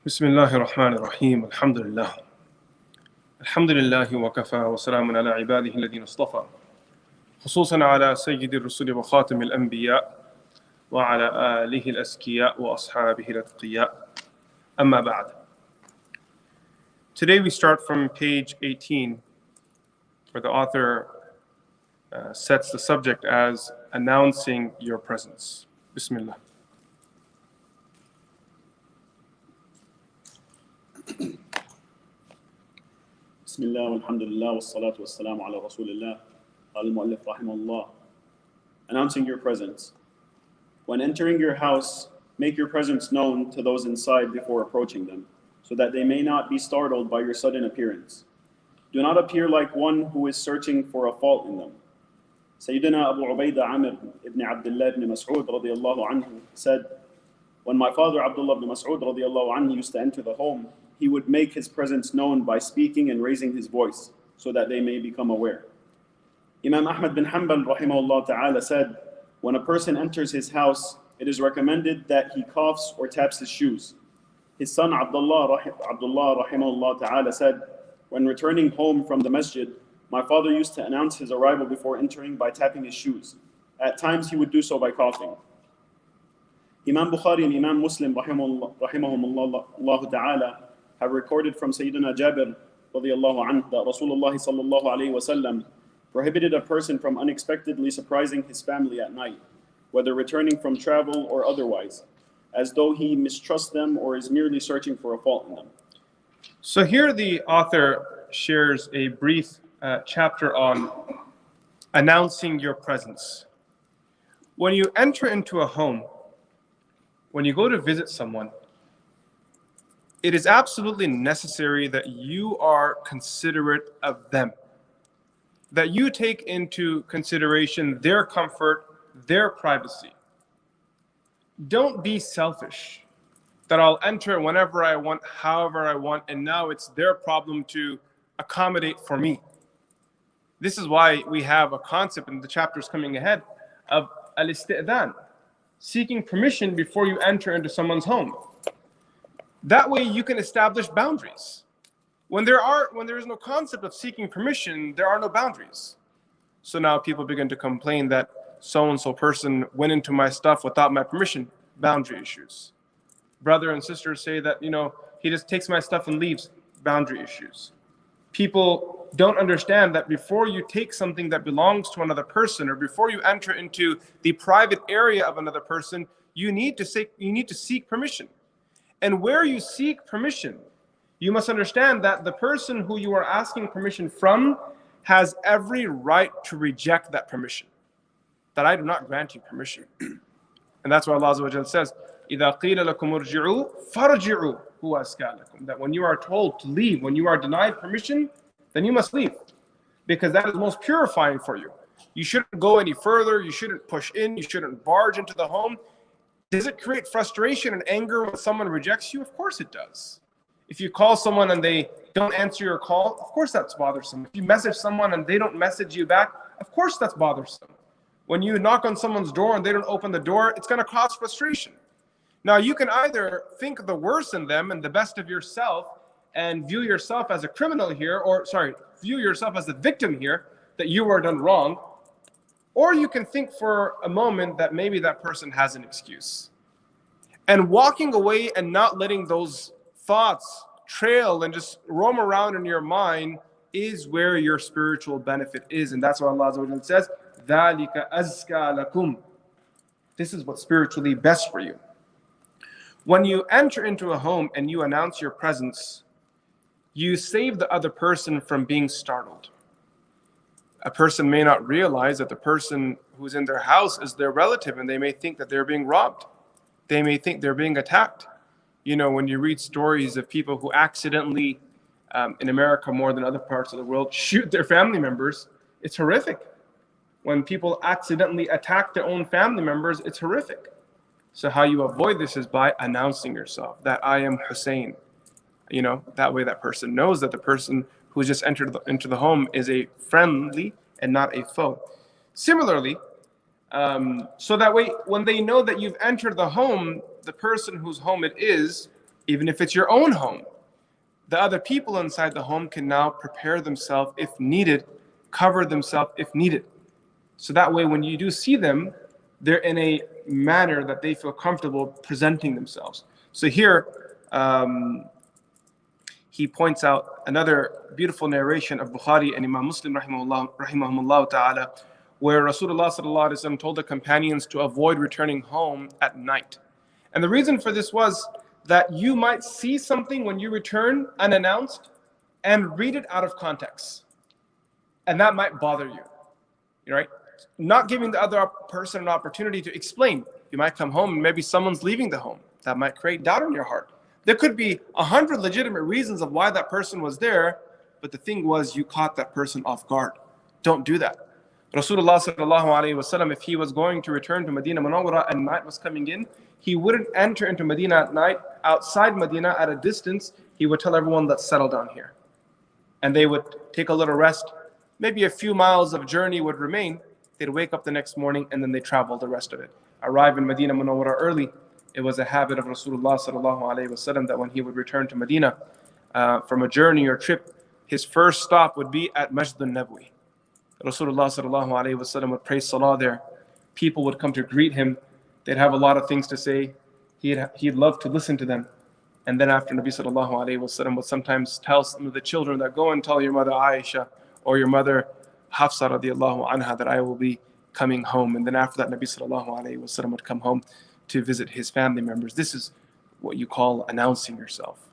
بسم الله الرحمن الرحيم الحمد لله الحمد لله وكفى وسلام على عباده الذين اصطفى خصوصا على سيد الرسل وخاتم الأنبياء وعلى آله الأزكياء وأصحابه الأتقياء أما بعد. Today we start from page 18 where the author sets the subject as announcing your presence. Bismillah. بسم الله والحمد لله والصلاة والسلام على رسول الله. قال المؤلف رحمه الله. Announcing your presence. When entering your house, make your presence known to those inside before approaching them, so that they may not be startled by your sudden appearance. Do not appear like one who is searching for a fault in them. Sayyidina Abu Ubaidah Amir ibn Abdullah ibn Mas'ud radiyallahu anhu said, when my father Abdullah ibn Mas'ud radiyallahu anhu used to enter the home, he would make his presence known by speaking and raising his voice, so that they may become aware. Imam Ahmad bin Hanbal rahimahullah ta'ala said, when a person enters his house, it is recommended that he coughs or taps his shoes. His son Abdullah rahimahullah ta'ala said, when returning home from the masjid, my father used to announce his arrival before entering by tapping his shoes. At times he would do so by coughing. Imam Bukhari and Imam Muslim rahimahumullah ta'ala have recorded from Sayyidina Jabir radiyallahu anhu that Rasulullah sallallahu alayhi wasallam prohibited a person from unexpectedly surprising his family at night, whether returning from travel or otherwise, as though he mistrusts them or is merely searching for a fault in them. So here the author shares a brief chapter on announcing your presence. When you enter into a home, when you go to visit someone, it is absolutely necessary that you are considerate of them, that you take into consideration their comfort, their privacy. Don't be selfish, that I'll enter whenever I want, however I want, and now it's their problem to accommodate for me. This is why we have a concept in the chapters coming ahead of al-isti'dhan, seeking permission before you enter into someone's home. That way you can establish boundaries. When there is no concept of seeking permission, there are no boundaries. So now people begin to complain that so-and-so person went into my stuff without my permission. Boundary issues. Brother and sister say that, he just takes my stuff and leaves. Boundary issues. People don't understand that before you take something that belongs to another person, or before you enter into the private area of another person, you need to seek permission. And where you seek permission, you must understand that the person who you are asking permission from has every right to reject that permission. That I do not grant you permission. And that's why Allah Azza wa Jalla says, إِذَا قِيلَ لَكُمُ ارْجِعُوا فَارْجِعُوا هُوَ أَزْكَىٰ لَكُمْ. That when you are told to leave, when you are denied permission, then you must leave. Because that is most purifying for you. You shouldn't go any further, you shouldn't push in, you shouldn't barge into the home. Does it create frustration and anger when someone rejects you? Of course it does. If you call someone and they don't answer your call, of course that's bothersome. If you message someone and they don't message you back, of course that's bothersome. When you knock on someone's door and they don't open the door, it's going to cause frustration. Now you can either think the worst in them and the best of yourself and view yourself as a criminal here, view yourself as the victim here, that you were done wrong. Or you can think for a moment that maybe that person has an excuse. And walking away and not letting those thoughts trail and just roam around in your mind is where your spiritual benefit is. And that's why Allah Azza wa Jalla says, ذَلِكَ أَزْكَىٰ لَكُمْ. This is what's spiritually best for you. When you enter into a home and you announce your presence, you save the other person from being startled. A person may not realize that the person who's in their house is their relative, and they may think that they're being robbed. They may think they're being attacked. When you read stories of people who accidentally, in America more than other parts of the world, shoot their family members, it's horrific. When people accidentally attack their own family members, it's horrific. So how you avoid this is by announcing yourself, that I am Hussein. That way that person knows that the person who's just entered into the home is a friendly and not a foe. Similarly, so that way when they know that you've entered the home, the person whose home it is Even if it's your own home, the other people inside the home can now prepare themselves if needed, cover themselves if needed. So that way, when you do see them, they're in a manner that they feel comfortable presenting themselves. So here, he points out another beautiful narration of Bukhari and Imam Muslim rahimahumullah ta'ala, where Rasulullah sallallahu alaihi wasallam told the companions to avoid returning home at night. And the reason for this was that you might see something when you return unannounced and read it out of context. And that might bother you, right? Not giving the other person an opportunity to explain. You might come home and maybe someone's leaving the home. That might create doubt in your heart. There could be 100 legitimate reasons of why that person was there, but the thing was you caught that person off guard. Don't do that. Rasulullah sallallahu alaihi wasallam, if he was going to return to Medina Munawwara and night was coming in, he wouldn't enter into Medina at night. Outside Medina at a distance, he would tell everyone, let's settle down here. And they would take a little rest. Maybe a few miles of journey would remain. They'd wake up the next morning and then they travel the rest of it. Arrive in Medina Munawwara early. It was a habit of Rasulullah sallallahu alaihi wasallam that when he would return to Medina from a journey or trip, his first stop would be at Masjid al-Nabawi. Rasulullah sallallahu alaihi wasallam would pray salah there. People would come to greet him. They'd have a lot of things to say. He'd love to listen to them. And then after Nabi sallallahu alaihi wasallam would sometimes tell some of the children that go and tell your mother Aisha or your mother Hafsa radiallahu anha that I will be coming home. And then after that, Nabi sallallahu alaihi wasallam would come home to visit his family members. This is what you call announcing yourself,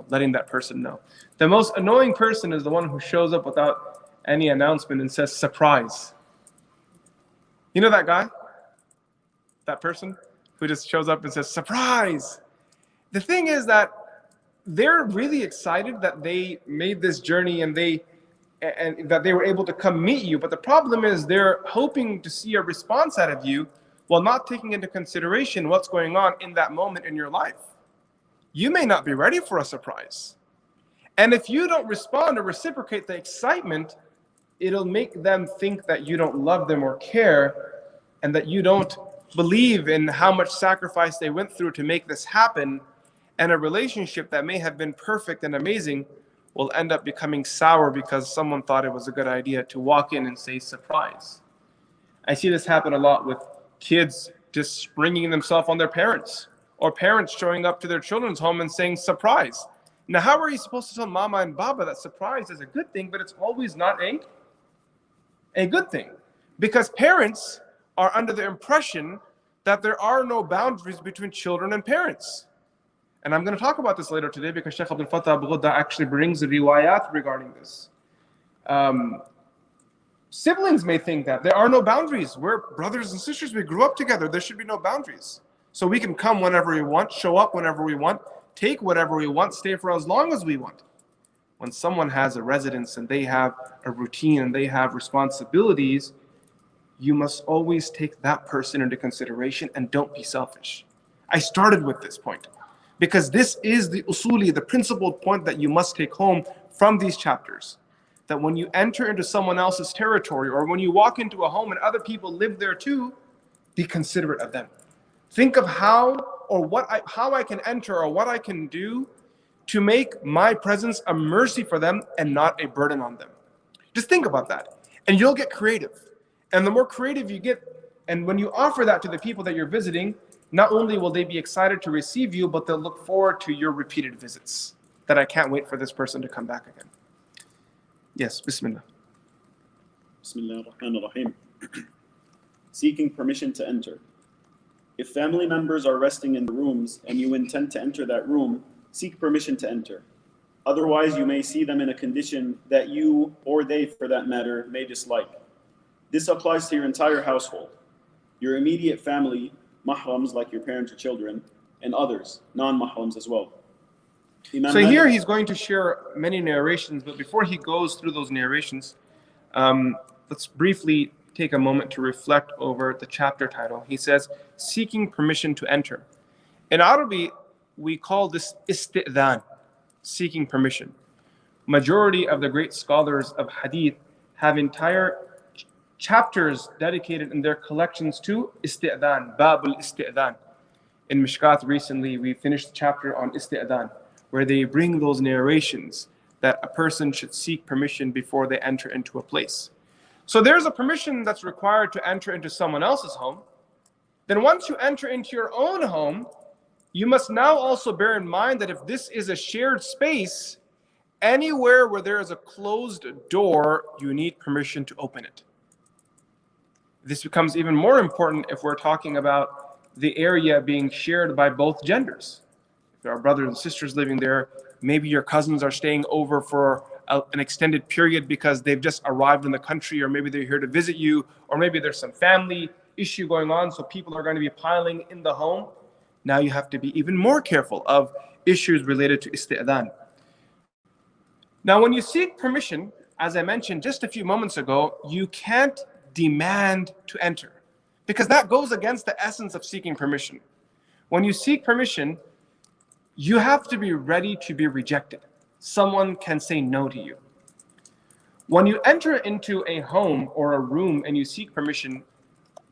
letting that person know. The most annoying person is the one who shows up without any announcement and says surprise. You know that guy? That person who just shows up and says surprise. The thing is that they're really excited that they made this journey and that they were able to come meet you. But the problem is they're hoping to see a response out of you while not taking into consideration what's going on in that moment in your life. You may not be ready for a surprise. And if you don't respond or reciprocate the excitement, it'll make them think that you don't love them or care and that you don't believe in how much sacrifice they went through to make this happen. And a relationship that may have been perfect and amazing will end up becoming sour because someone thought it was a good idea to walk in and say surprise. I see this happen a lot with kids just springing themselves on their parents, or parents showing up to their children's home and saying surprise. Now, how are you supposed to tell mama and baba that surprise is a good thing, but it's always not a good thing? Because parents are under the impression that there are no boundaries between children and parents. And I'm going to talk about this later today because Shaykh Abdul Fattah Ghuddah actually brings the riwayat regarding this. Siblings may think that there are no boundaries. We're brothers and sisters. We grew up together. There should be no boundaries. So we can come whenever we want, show up whenever we want, take whatever we want, stay for as long as we want. When someone has a residence and they have a routine and they have responsibilities, you must always take that person into consideration and don't be selfish. I started with this point because this is the usuli, the principled point that you must take home from these chapters. That when you enter into someone else's territory or when you walk into a home and other people live there too, be considerate of them. Think of how I can enter or what I can do to make my presence a mercy for them and not a burden on them. Just think about that and you'll get creative. And the more creative you get, and when you offer that to the people that you're visiting, not only will they be excited to receive you, but they'll look forward to your repeated visits. That I can't wait for this person to come back again. Yes, Bismillah. Bismillah ar-Rahman ar-Rahim. Seeking permission to enter. If family members are resting in the rooms and you intend to enter that room, seek permission to enter. Otherwise, you may see them in a condition that you, or they for that matter, may dislike. This applies to your entire household, your immediate family, mahrams like your parents or children, and others, non-mahrams as well. So here he's going to share many narrations, but before he goes through those narrations, let's briefly take a moment to reflect over the chapter title. He says, seeking permission to enter. In Arabic, we call this isti'dhan, seeking permission. Majority of the great scholars of hadith have entire chapters dedicated in their collections to isti'dhan, babul isti'dhan. In Mishkat recently, we finished the chapter on isti'adan, where they bring those narrations that a person should seek permission before they enter into a place. So there's a permission that's required to enter into someone else's home. Then once you enter into your own home, you must now also bear in mind that if this is a shared space, anywhere where there is a closed door, you need permission to open it. This becomes even more important if we're talking about the area being shared by both genders. If there are brothers and sisters living there, maybe your cousins are staying over for an extended period because they've just arrived in the country, or maybe they're here to visit you, or maybe there's some family issue going on, so people are going to be piling in the home. Now you have to be even more careful of issues related to isti'adan. Now, when you seek permission, as I mentioned just a few moments ago, you can't demand to enter, because that goes against the essence of seeking permission. When you seek permission, you have to be ready to be rejected. Someone can say no to you. When you enter into a home or a room and you seek permission,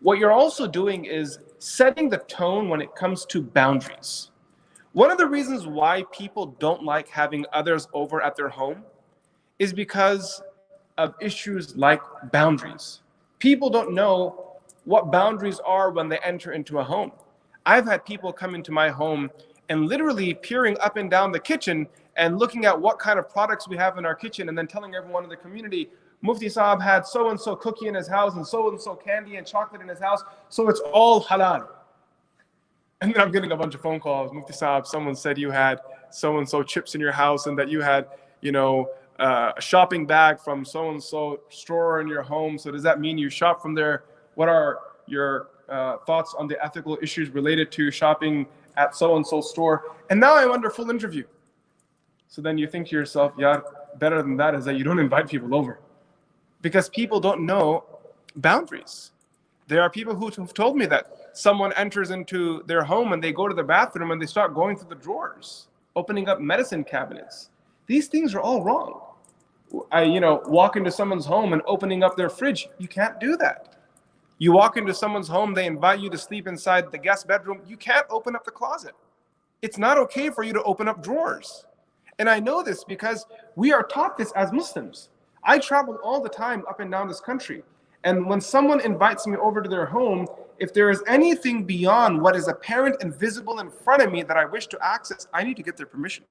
what you're also doing is setting the tone when it comes to boundaries. One of the reasons why people don't like having others over at their home is because of issues like boundaries. People don't know what boundaries are when they enter into a home. I've had people come into my home and literally peering up and down the kitchen and looking at what kind of products we have in our kitchen, and then telling everyone in the community, Mufti Saab had so-and-so cookie in his house and so-and-so candy and chocolate in his house, so it's all halal. And then I'm getting a bunch of phone calls. Mufti Saab, someone said you had so-and-so chips in your house, and that you had, a shopping bag from so-and-so store in your home. So does that mean you shop from there? What are your thoughts on the ethical issues related to shopping at so-and-so store? And now I'm under full interview. So then you think to yourself, yeah, better than that is that you don't invite people over. Because people don't know boundaries. There are people who've told me that someone enters into their home and they go to the bathroom and they start going through the drawers, opening up medicine cabinets. These things are all wrong. Walk into someone's home and opening up their fridge. You can't do that. You walk into someone's home, they invite you to sleep inside the guest bedroom. You can't open up the closet. It's not okay for you to open up drawers. And I know this because we are taught this as Muslims. I travel all the time up and down this country. And when someone invites me over to their home, if there is anything beyond what is apparent and visible in front of me that I wish to access, I need to get their permission.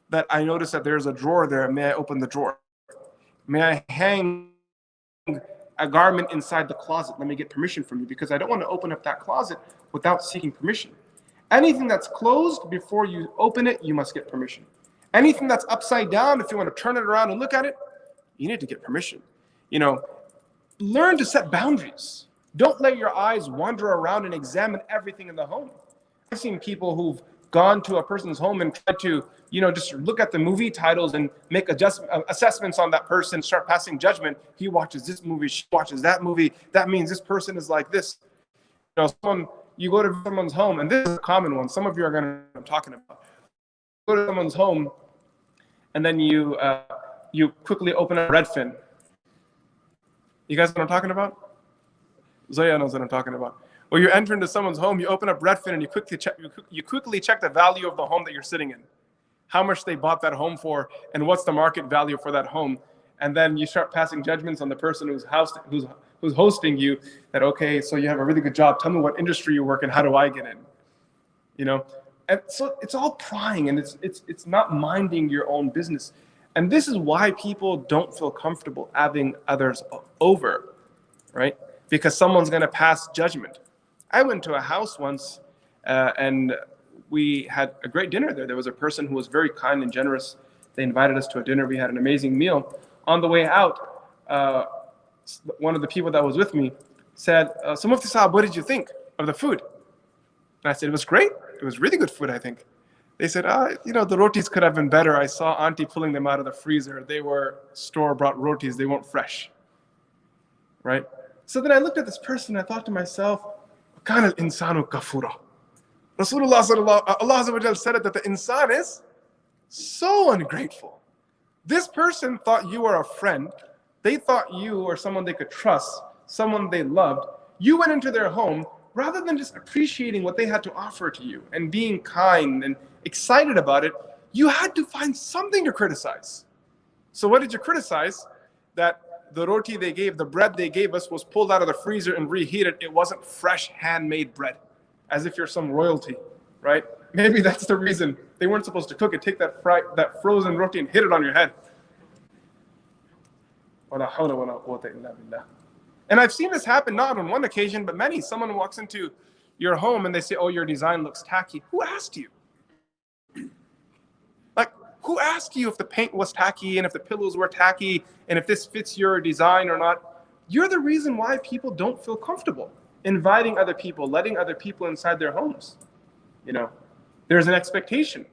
That I notice that there's a drawer there. May I open the drawer? May I hang a garment inside the closet? Let me get permission from you, because I don't want to open up that closet without seeking permission. Anything that's closed, before you open it, you must get permission. Anything that's upside down, if you want to turn it around and look at it, you need to get permission. Learn to set boundaries. Don't let your eyes wander around and examine everything in the home. I've seen people who've gone to a person's home and tried to, just look at the movie titles and make assessments on that person, start passing judgment. He watches this movie, she watches that movie. That means this person is like this. You go to someone's home, and this is a common one. Some of you are going to know what I'm talking about. You go to someone's home, and then you quickly open up Redfin. You guys know what I'm talking about? Zoya knows what I'm talking about. When you enter into someone's home, you open up Redfin and you quickly check the value of the home that you're sitting in, how much they bought that home for, and what's the market value for that home. And then you start passing judgments on the person who's hosting you. That, okay, so you have a really good job. Tell me what industry you work in. How do I get in? And so it's all prying, and it's not minding your own business. And this is why people don't feel comfortable having others over, right? Because someone's going to pass judgment. I went to a house once, and we had a great dinner there. There was a person who was very kind and generous. They invited us to a dinner. We had an amazing meal. On the way out, one of the people that was with me said, so Mufti Saab, what did you think of the food? And I said, it was great. It was really good food, I think. They said, the rotis could have been better. I saw auntie pulling them out of the freezer. They were store-bought rotis. They weren't fresh, right? So then I looked at this person and I thought to myself, كان الإنسان كفورا. Rasulullah Allah said it, that the insan is so ungrateful. This person thought you were a friend. They thought you were someone they could trust, someone they loved. You went into their home, rather than just appreciating what they had to offer to you and being kind and excited about it, you had to find something to criticize. So what did you criticize? That the roti they gave, the bread they gave us was pulled out of the freezer and reheated. It wasn't fresh handmade bread, as if you're some royalty, right? Maybe that's the reason they weren't supposed to cook it. Take that frozen roti and hit it on your head. And I've seen this happen not on one occasion, but many. Someone walks into your home and they say, oh, your design looks tacky. Who asked you? Like, who asked you if the paint was tacky and if the pillows were tacky and if this fits your design or not? You're the reason why people don't feel comfortable inviting other people, letting other people inside their homes. You know, there's an expectation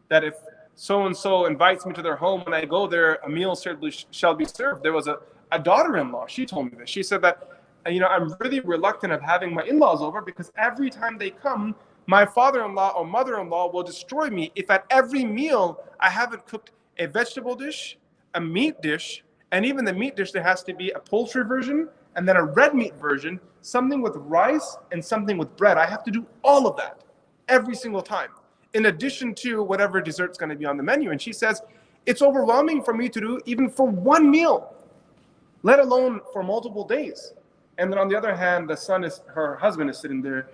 that if so-and-so invites me to their home and I go there, a meal shall be served. There was a daughter-in-law, she told me this. She said that, I'm really reluctant of having my in-laws over because every time they come, my father-in-law or mother-in-law will destroy me if at every meal I haven't cooked a vegetable dish, a meat dish, and even the meat dish, there has to be a poultry version and then a red meat version, something with rice and something with bread. I have to do all of that every single time, in addition to whatever dessert's going to be on the menu. And she says, it's overwhelming for me to do even for one meal, let alone for multiple days. And then on the other hand, her husband is sitting there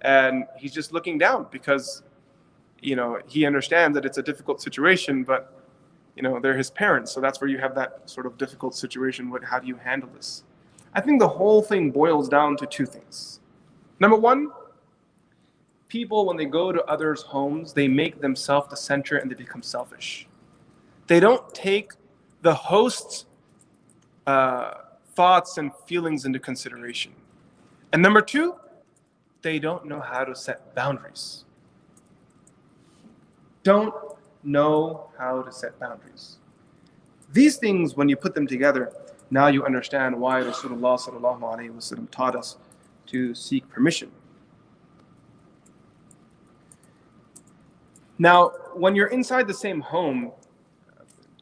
and he's just looking down because, he understands that it's a difficult situation, but, they're his parents. So that's where you have that sort of difficult situation. How do you handle this? I think the whole thing boils down to two things. Number one, people, when they go to others' homes, they make themselves the center and they become selfish. They don't take the host's thoughts and feelings into consideration. And number two, they don't know how to set boundaries. Don't know how to set boundaries. These things, when you put them together, now you understand why Rasulullah sallallahu alaihi wasallam taught us to seek permission. Now, when you're inside the same home,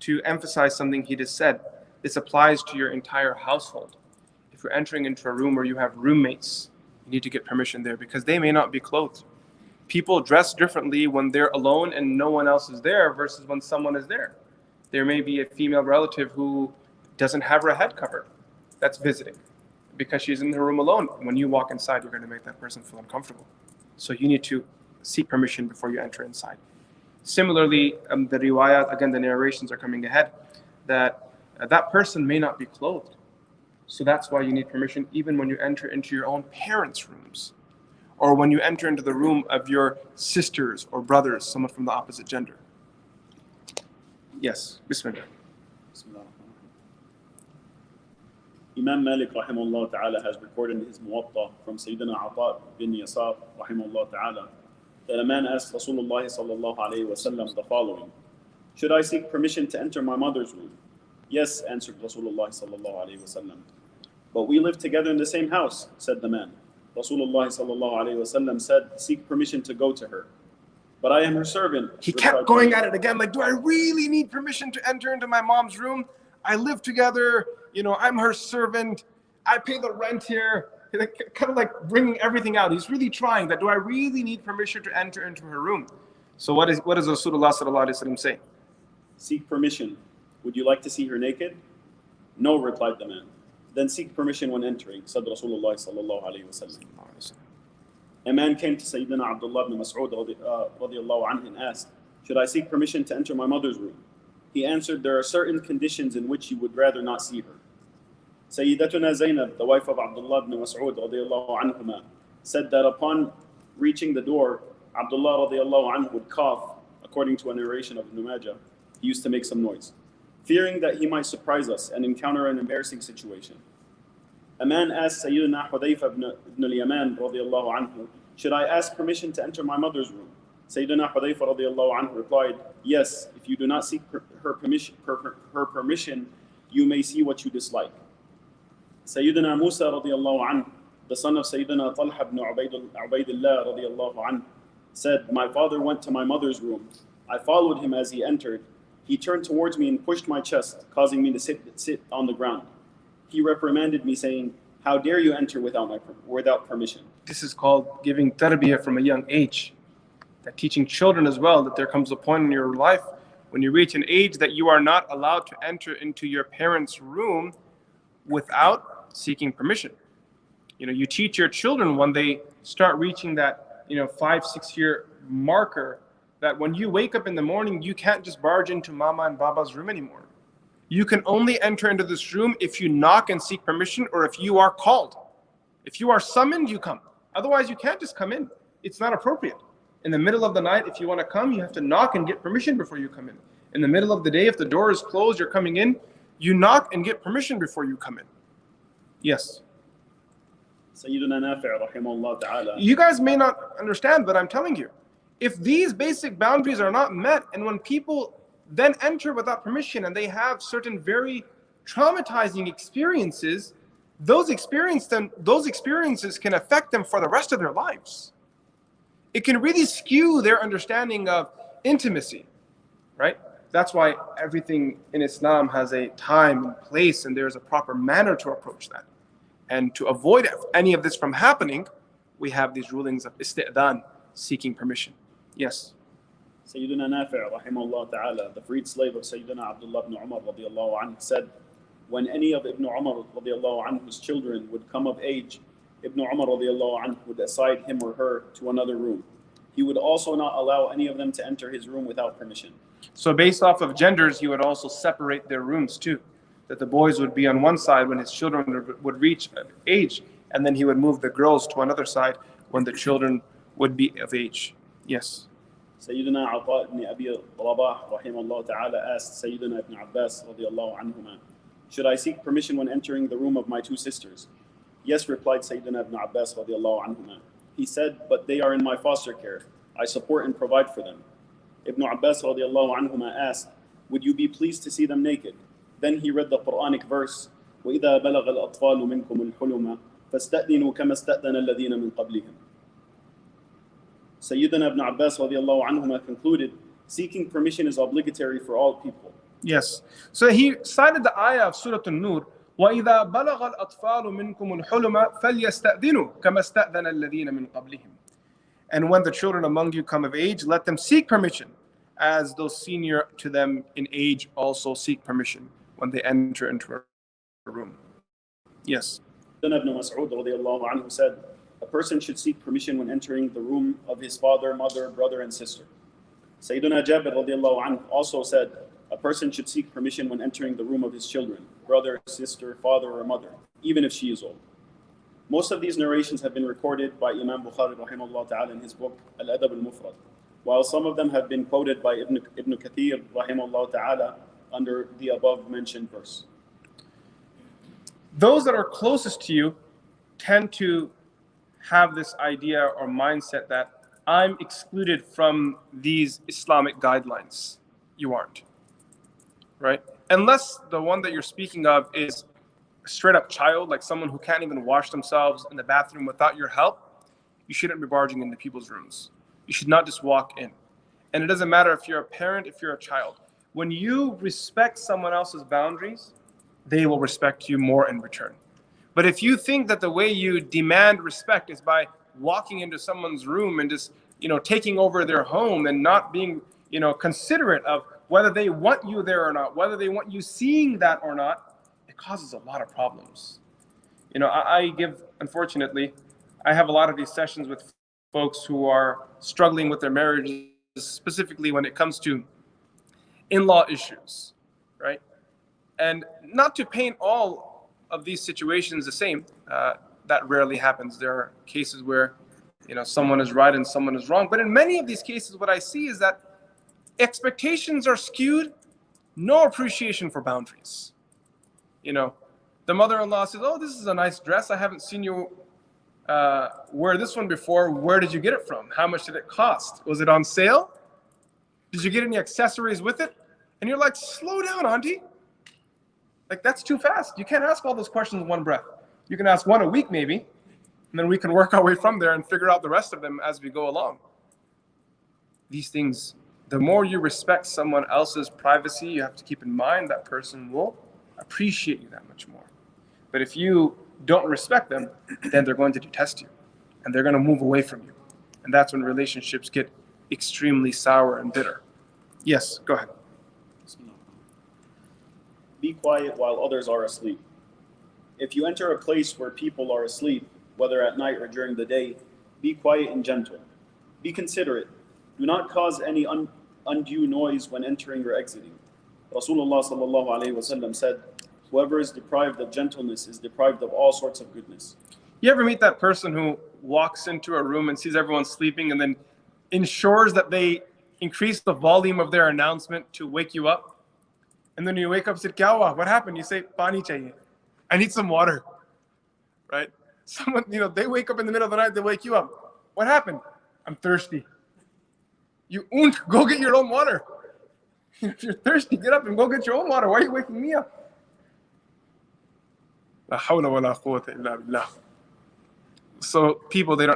to emphasize something he just said, this applies to your entire household. If you're entering into a room where you have roommates, you need to get permission there because they may not be clothed. People dress differently when they're alone and no one else is there versus when someone is there. There may be a female relative who doesn't have her head covered that's visiting because she's in her room alone. When you walk inside, you're going to make that person feel uncomfortable. So you need to seek permission before you enter inside. Similarly, the riwayat, again, the narrations are coming ahead, that that person may not be clothed. So that's why you need permission even when you enter into your own parents' rooms or when you enter into the room of your sisters or brothers, someone from the opposite gender. Yes, Bismillah. Bismillah. Imam Malik rahimahullah ta'ala has recorded in his Muwatta from Sayyidina Ata bin Yasar rahimahullah ta'ala that a man asked Rasulullah sallallahu alayhi wa sallam the following: should I seek permission to enter my mother's room? Yes, answered Rasulullah sallallahu alayhi wa sallam. But we live together in the same house, said the man. Rasulullah sallallahu alayhi wa sallam said, seek permission to go to her. But I am her servant. He kept going at it again, like, do I really need permission to enter into my mom's room? I live together, I'm her servant. I pay the rent here. Kind of like bringing everything out. He's really trying that. Do I really need permission to enter into her room? So what does Rasulullah sallallahu alaihi wasallam say? Seek permission. Would you like to see her naked? No, replied the man. Then seek permission when entering, said Rasulullah sallallahu alaihi wasallam. A man came to Sayyidina Abdul ibn Mas'ud radiallahu anhu and asked, should I seek permission to enter my mother's room? He answered, there are certain conditions in which you would rather not see her. Sayyidatuna Zainab, the wife of Abdullah ibn Mas'ud radiallahu anhuma, said that upon reaching the door, Abdullah radiallahu anhu would cough, according to a narration of Ibn Majah. He used to make some noise, fearing that he might surprise us and encounter an embarrassing situation. A man asked Sayyidina Hudayfa ibn al-Yaman radiallahu anhu, should I ask permission to enter my mother's room? Sayyidina Hudayfa radiallahu anhu replied, yes, if you do not seek her permission, you may see what you dislike. Sayyidina Musa radiallahu anhu, the son of Sayyidina Talha ibn Ubaydillah radiallahu anhu, said, my father went to my mother's room. I followed him as he entered. He turned towards me and pushed my chest, causing me to sit on the ground. He reprimanded me, saying, How dare you enter without permission? This is called giving tarbiyah from a young age. That teaching children as well, that there comes a point in your life when you reach an age that you are not allowed to enter into your parents' room without seeking permission. You teach your children when they start reaching that 5-6 year marker, that when you wake up in the morning, you can't just barge into mama and baba's room anymore. You can only enter into this room if you knock and seek permission, or if you are called. If you are summoned, you come. Otherwise, you can't just come in. It's not appropriate. In the middle of the night, if you want to come, you have to knock and get permission before you come in. In the middle of the day, if the door is closed, you're coming in, you knock and get permission before you come in. Yes. Sayyidina Nafi' rahimahullah ta'ala. You guys may not understand, but I'm telling you, if these basic boundaries are not met, and when people then enter without permission and they have certain very traumatizing experiences, those experiences can affect them for the rest of their lives. It can really skew their understanding of intimacy, right? That's why everything in Islam has a time and place, and there's a proper manner to approach that. And to avoid any of this from happening, we have these rulings of isti'dan, seeking permission. Yes. Sayyidina Nafi' rahimahullah ta'ala, the freed slave of Sayyidina Abdul ibn Umar radiallahu anhu, said, when any of Ibn Umar radiallahu anhu's children would come of age, Ibn Umar radiallahu anhu would assign him or her to another room. He would also not allow any of them to enter his room without permission. So based off of genders, he would also separate their rooms too. That the boys would be on one side when his children would reach age, and then he would move the girls to another side when the children would be of age. Yes. Sayyidina Ata ibn Abi Rabah rahimahullah ta'ala asked Sayyidina Ibn Abbas radiallahu anhuma, should I seek permission when entering the room of my two sisters? Yes, replied Sayyidina Ibn Abbas radiallahu anhuma. He said, but they are in my foster care. I support and provide for them. Ibn Abbas radiallahu anhuma asked, would you be pleased to see them naked? Then he read the Quranic verse, وَإِذَا بَلَغَ الْأَطْفَالُ مِنْكُمُ الْحُلُمَ فَاسْتَأْذِنُوا كَمَا اسْتَأْذَنَ الَّذِينَ مِنْ قَبْلِهِمْ. Sayyidina Ibn Abbas radiallahu anhuma concluded, seeking permission is obligatory for all people. Yes. So he cited the ayah of Surah An-Nur, وَإِذَا بَلَغَ الْأَطْفَالُ مِنْكُمُ الْحُلُمَ فَلْيَسْتَأْذِنُوا كَمَا اسْتَأْذَنَ الَّذِينَ مِنْ قَبْلِهِمْ. And when the children among you come of age, let them seek permission, as those senior to them in age also seek permission when they enter into a room. Yes. Ibn Mas'ud radiallahu anhu said, a person should seek permission when entering the room of his father, mother, brother, and sister. Sayyidina Jabir radiallahu anhu also said, a person should seek permission when entering the room of his children, brother, sister, father, or mother, even if she is old. Most of these narrations have been recorded by Imam Bukhari rahimahullah ta'ala in his book Al-Adab al-Mufrad, while some of them have been quoted by Ibn Kathir rahimahullah ta'ala under the above mentioned verse. Those that are closest to you tend to have this idea or mindset that I'm excluded from these Islamic guidelines. You aren't, right? Unless the one that you're speaking of is a straight up child, like someone who can't even wash themselves in the bathroom without your help, you shouldn't be barging into people's rooms. You should not just walk in. And it doesn't matter if you're a parent, if you're a child. When you respect someone else's boundaries, they will respect you more in return. But if you think that the way you demand respect is by walking into someone's room and just, taking over their home and not being, considerate of whether they want you there or not, whether they want you seeing that or not, it causes a lot of problems. Unfortunately, I have a lot of these sessions with folks who are struggling with their marriages, specifically when it comes to in-law issues, right? And not to paint all of these situations the same, that rarely happens. There are cases where, someone is right and someone is wrong. But in many of these cases, what I see is that expectations are skewed, no appreciation for boundaries. The mother-in-law says, oh, this is a nice dress. I haven't seen you wear this one before. Where did you get it from? How much did it cost? Was it on sale? Did you get any accessories with it? And you're like, slow down, auntie. Like, that's too fast. You can't ask all those questions in one breath. You can ask one a week maybe, and then we can work our way from there and figure out the rest of them as we go along. These things, the more you respect someone else's privacy, you have to keep in mind that person will appreciate you that much more. But if you don't respect them, then they're going to detest you and they're going to move away from you. And that's when relationships get extremely sour and bitter. Yes, go ahead. Be quiet while others are asleep. If you enter a place where people are asleep, whether at night or during the day, be quiet and gentle. Be considerate. Do not cause any undue noise when entering or exiting. Rasulullah sallallahu alaihi wasallam said, whoever is deprived of gentleness is deprived of all sorts of goodness. You ever meet that person who walks into a room and sees everyone sleeping and then ensures that they increase the volume of their announcement to wake you up? And then you wake up and say, Kya hua? What happened? You say, Pani chahiye. I need some water. Right? Someone, they wake up in the middle of the night, they wake you up. What happened? I'm thirsty. You go get your own water. If you're thirsty, get up and go get your own water. Why are you waking me up? La hawla wa la quwwata illa billah. So people, they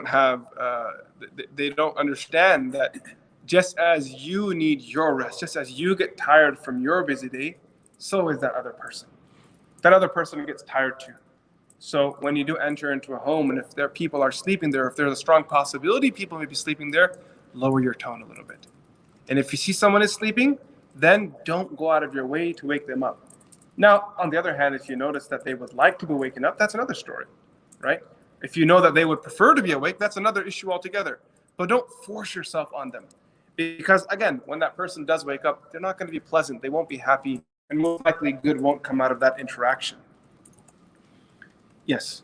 don't understand that just as you need your rest, just as you get tired from your busy day, so is that other person. That other person gets tired too. So when you do enter into a home, and if there people are sleeping there, if there's a strong possibility people may be sleeping there, lower your tone a little bit. And if you see someone is sleeping, then don't go out of your way to wake them up. Now, on the other hand, if you notice that they would like to be waken up, that's another story, right? If you know that they would prefer to be awake, that's another issue altogether. But don't force yourself on them. Because again, when that person does wake up, they're not going to be pleasant. They won't be happy. And most likely good won't come out of that interaction. Yes.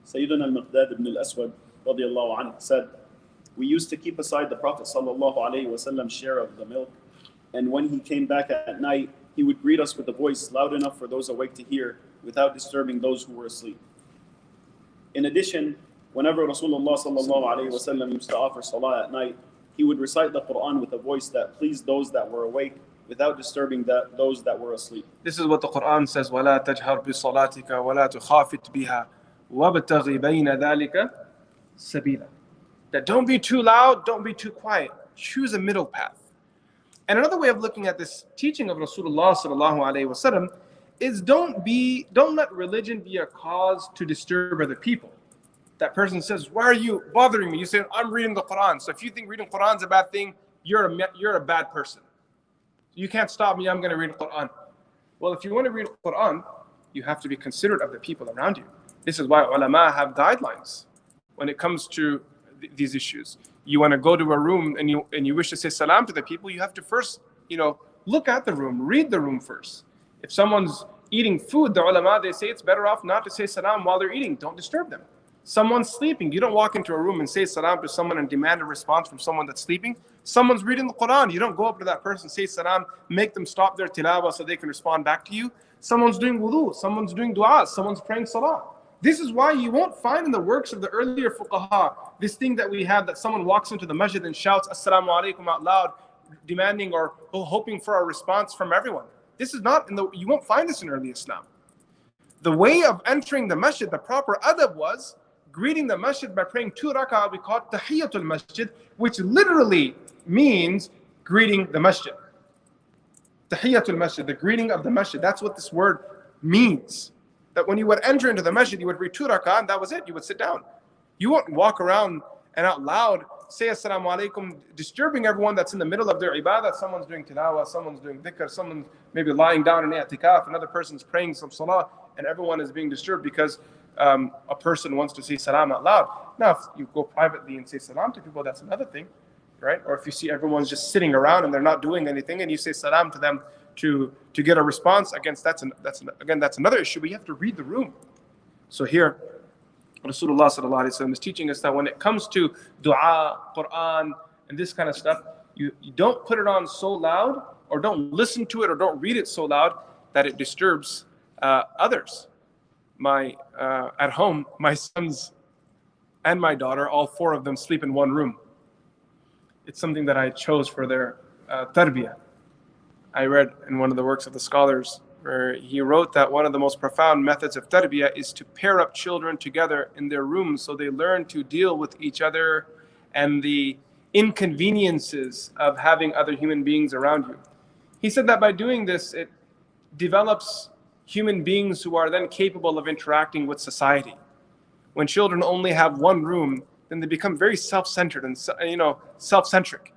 Sayyidina al-Miqdad ibn al-Aswad radiyallahu anhu said, we used to keep aside the Prophet sallallahu alaihi wasallam's share of the milk. And when he came back at night, he would greet us with a voice loud enough for those awake to hear without disturbing those who were asleep. In addition, whenever Rasulullah sallallahu alaihi wasallam used to offer salah at night, he would recite the Quran with a voice that pleased those that were awake without disturbing those that were asleep. This is what the Quran says, وَلَا تَجْهَرْ بِصَلَاتِكَ وَلَا تُخَافِتْ بِهَا وَابْتَغِ بَيْنَ ذَلِكَ سَبِيلًا. That don't be too loud, don't be too quiet. Choose a middle path. And another way of looking at this teaching of Rasulullah sallallahu alaihi wasallam is don't let religion be a cause to disturb other people. That person says, why are you bothering me? You say, I'm reading the Quran. So if you think reading Quran is a bad thing, you're a bad person. You can't stop me, I'm going to read the Quran. Well, if you want to read the Quran, you have to be considerate of the people around you. This is why ulama have guidelines when it comes to these issues. You want to go to a room and you wish to say salam to the people, you have to first, look at the room, read the room first. If someone's eating food, the ulama, they say it's better off not to say salam while they're eating. Don't disturb them. Someone's sleeping. You don't walk into a room and say salam to someone and demand a response from someone that's sleeping. Someone's reading the Quran. You don't go up to that person, say salam, make them stop their tilawah so they can respond back to you. Someone's doing wudu. Someone's doing dua. Someone's praying salah. This is why you won't find in the works of the earlier fuqaha this thing that we have, that someone walks into the masjid and shouts assalamu alaikum out loud, demanding or hoping for a response from everyone. This is not you won't find this in early Islam. The way of entering the masjid, the proper adab was greeting the masjid by praying 2 rak'ah. We call it tahiyyatul masjid, which literally means greeting the masjid. Tahiyyatul masjid, the greeting of the masjid. That's what this word means. That when you would enter into the masjid, you would read 2 rak'ah and that was it. You would sit down. You won't walk around and out loud say assalamu alaikum, disturbing everyone that's in the middle of their ibadah. Someone's doing tilawah, someone's doing dhikr, someone's maybe lying down in i'tikaf, another person's praying some salah, and everyone is being disturbed because a person wants to say salam out loud. Now, if you go privately and say salam to people, that's another thing, right? Or if you see everyone's just sitting around and they're not doing anything, and you say salam to them to get a response against, that's another issue. But you have to read the room. So here, Rasulullah sallallahu alaihi wasallam is teaching us that when it comes to dua, Quran, and this kind of stuff, you don't put it on so loud, or don't listen to it, or don't read it so loud that it disturbs others. At home, my sons and my daughter, all 4 of them sleep in one room. It's something that I chose for their tarbiyah. I read in one of the works of the scholars where he wrote that one of the most profound methods of tarbiyah is to pair up children together in their rooms so they learn to deal with each other and the inconveniences of having other human beings around you. He said that by doing this, it develops human beings who are then capable of interacting with society. When children only have one room, then they become very self-centered and self-centric.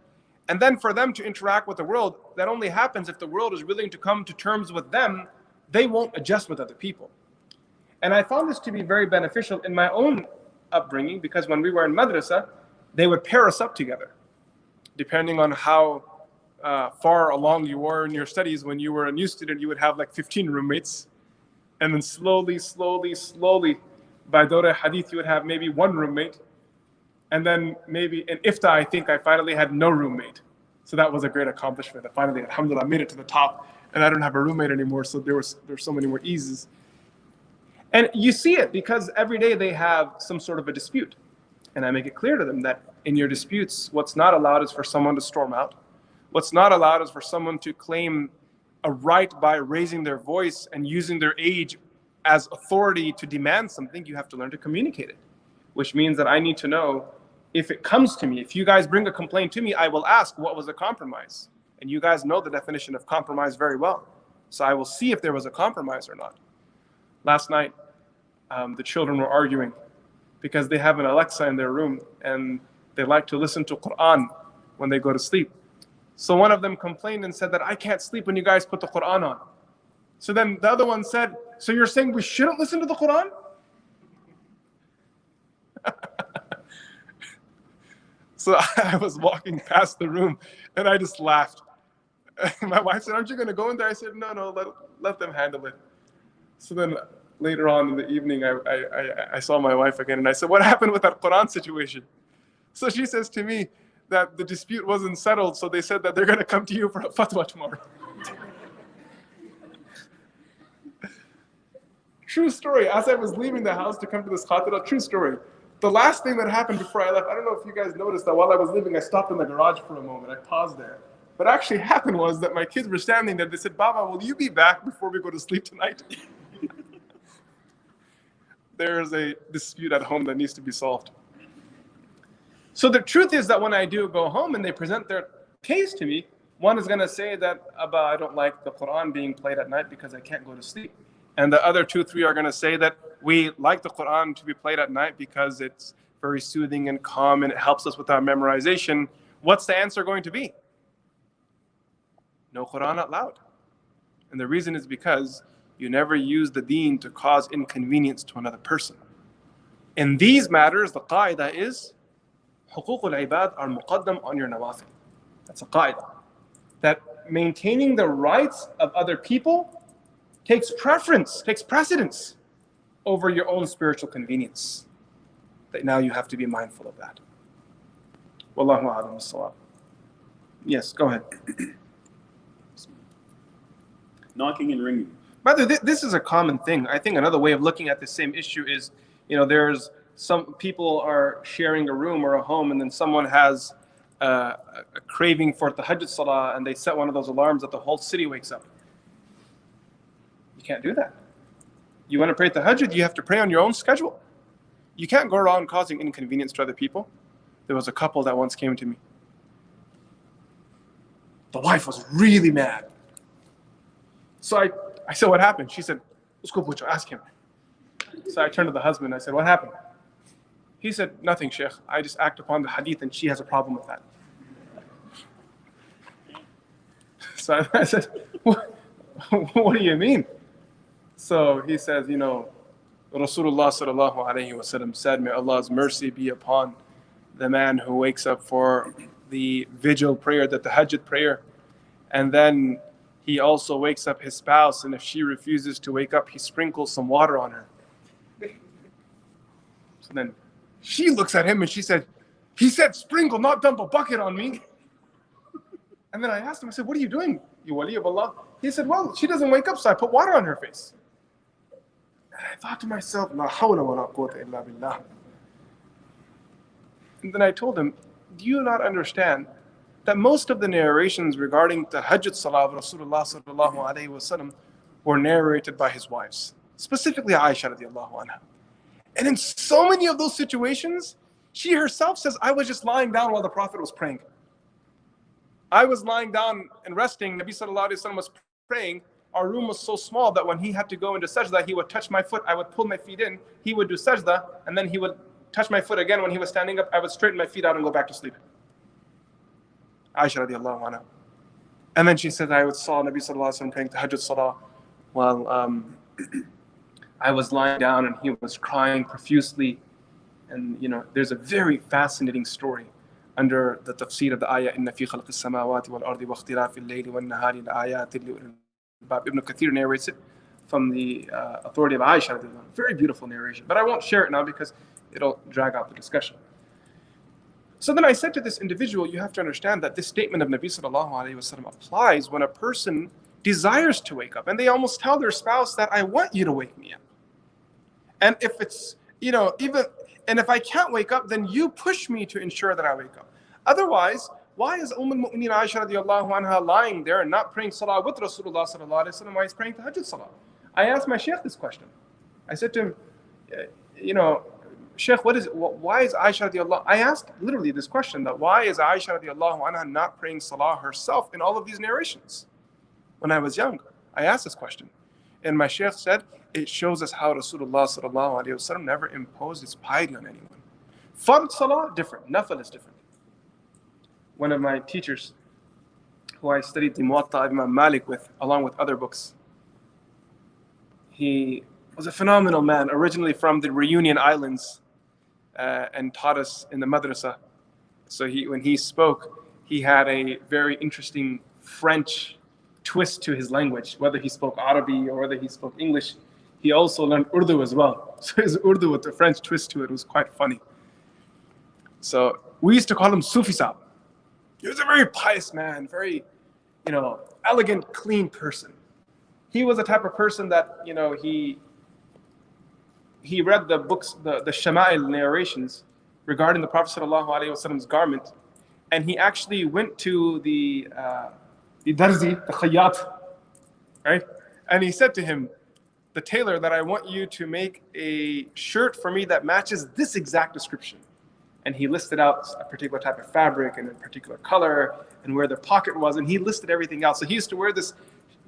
And then for them to interact with the world, that only happens if the world is willing to come to terms with them. They won't adjust with other people. And I found this to be very beneficial in my own upbringing, because when we were in madrasa, they would pair us up together. Depending on how far along you were in your studies, when you were a new student, you would have like 15 roommates. And then slowly, by Dawra Hadith, you would have maybe one roommate. And then maybe in Ifta, I think I finally had no roommate. So that was a great accomplishment. I finally, alhamdulillah, made it to the top, and I don't have a roommate anymore. So there's so many more eases. And you see it because every day they have some sort of a dispute. And I make it clear to them that in your disputes, what's not allowed is for someone to storm out. What's not allowed is for someone to claim a right by raising their voice and using their age as authority to demand something. You have to learn to communicate it, which means that I need to know, if it comes to me, if you guys bring a complaint to me, I will ask, what was the compromise? And you guys know the definition of compromise very well. So I will see if there was a compromise or not. Last night, the children were arguing because they have an Alexa in their room and they like to listen to Quran when they go to sleep. So one of them complained and said that I can't sleep when you guys put the Quran on. So then the other one said, so you're saying we shouldn't listen to the Quran? So I was walking past the room and I just laughed. My wife said, aren't you going to go in there? I said, no, let them handle it. So then later on in the evening, I saw my wife again and I said, what happened with that Quran situation? So she says to me that the dispute wasn't settled, so they said that they're going to come to you for a fatwa tomorrow. True story. As I was leaving the house to come to this khatira, true story. The last thing that happened before I left, I don't know if you guys noticed that while I was leaving, I stopped in the garage for a moment. I paused there. What actually happened was that my kids were standing there. They said, Baba, will you be back before we go to sleep tonight? There's a dispute at home that needs to be solved. So the truth is that when I do go home and they present their case to me, one is going to say that, Abba, I don't like the Quran being played at night because I can't go to sleep. And the other 2-3 are going to say that we like the Quran to be played at night because it's very soothing and calm and it helps us with our memorization. What's the answer going to be? No Quran out loud. And the reason is because you never use the deen to cause inconvenience to another person. In these matters, the qaida is حقوق العباد are muqaddam on your nawafil. That's a qaida. That maintaining the rights of other people takes precedence over your own spiritual convenience. That now you have to be mindful of that. Wallahu a'lam bis-sawab. Yes, go ahead. Knocking and ringing. By the way, this is a common thing. I think another way of looking at the same issue is, there's some people are sharing a room or a home, and then someone has a craving for tahajjud salah, and they set one of those alarms that the whole city wakes up. You can't do that. You want to pray tahajjud, you have to pray on your own schedule. You can't go around causing inconvenience to other people. There was a couple that once came to me. The wife was really mad. So I said, what happened? She said, ask him. So I turned to the husband. I said, what happened? He said, nothing, Shaykh. I just act upon the hadith and she has a problem with that. So I said, what do you mean? So he says, Rasulullah sallallahu alayhi wa sallam said, may Allah's mercy be upon the man who wakes up for the vigil prayer, the tahajjud prayer, and then he also wakes up his spouse, and if she refuses to wake up, he sprinkles some water on her. So then she looks at him and she said, he said sprinkle, not dump a bucket on me. And then I asked him, I said, what are you doing, you wali of Allah? He said, well, she doesn't wake up, so I put water on her face. And I thought to myself, La hawla wa la quwwata illa billah. And then I told him, do you not understand that most of the narrations regarding the tahajjud salah of Rasulullah sallallahu alayhi wa sallam were narrated by his wives, specifically Aisha radiallahu anha. And in so many of those situations, she herself says, I was just lying down while the Prophet was praying. I was lying down and resting. Nabi sallallahu alayhi wa sallam was praying, our room was so small that when he had to go into sajda, he would touch my foot, I would pull my feet in, he would do sajda, and then he would touch my foot again when he was standing up, I would straighten my feet out and go back to sleep. Aisha radiallahu anha. And then she said, I saw Nabi sallallahu alaihi wasallam praying tahajjud salah while I was lying down and he was crying profusely. And there's a very fascinating story under the tafsir of the ayah, inna fi khalqis samawati wal ardi wa ikhtilafil layli wan nahari la ayatin li ulil albab. Ibn Kathir narrates it from the authority of Aisha. Very beautiful narration, but I won't share it now because it'll drag out the discussion. So then I said to this individual, you have to understand that this statement of Nabi sallallahu alaihi wasallam applies when a person desires to wake up, and they almost tell their spouse that I want you to wake me up. And if it's and if I can't wake up, then you push me to ensure that I wake up. Otherwise, why is al-Mu'mineen Aisha radiallahu anha lying there and not praying salah with Rasulullah sallallahu alaihi wasallam while he's praying tahajjud salah? I asked my Shaykh this question. I said to him, Shaykh, why is Aisha radiallahu, I asked literally this question, that why is Aisha radiallahu anha not praying salah herself in all of these narrations? When I was young, I asked this question. And my Shaykh said, it shows us how Rasulullah sallallahu alaihi wasallam never imposed his piety on anyone. Fard salah, different. Nafil is different. One of my teachers, who I studied the Muwatta of Imam Malik with, along with other books, he was a phenomenal man, originally from the Reunion Islands, and taught us in the madrasa. So when he spoke, he had a very interesting French twist to his language, whether he spoke Arabic or whether he spoke English. He also learned Urdu as well. So his Urdu with the French twist to it was quite funny. So we used to call him Sufi Sahib. He was a very pious man, very, elegant, clean person. He was the type of person that, he read the books, the Shama'il narrations regarding the Prophet ﷺ's garment, and he actually went to the Darzi, the Khayyat, right? And he said to him, the tailor, that I want you to make a shirt for me that matches this exact description. And he listed out a particular type of fabric and a particular color and where the pocket was, and he listed everything else. So he used to wear this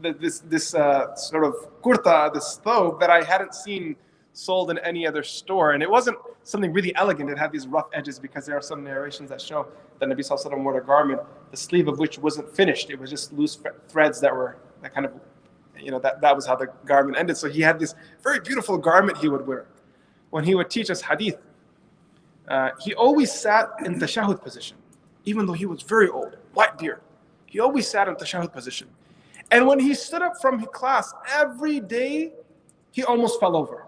sort of kurta, this thobe that I hadn't seen sold in any other store. And it wasn't something really elegant. It had these rough edges because there are some narrations that show that Nabi Sallallahu Alaihi Wasallam wore a garment, the sleeve of which wasn't finished. It was just loose threads that kind of, that was how the garment ended. So he had this very beautiful garment he would wear. When he would teach us hadith, he always sat in the tashahhud position, even though he was very old, white beard. He always sat in the tashahhud position. And when he stood up from class, every day he almost fell over.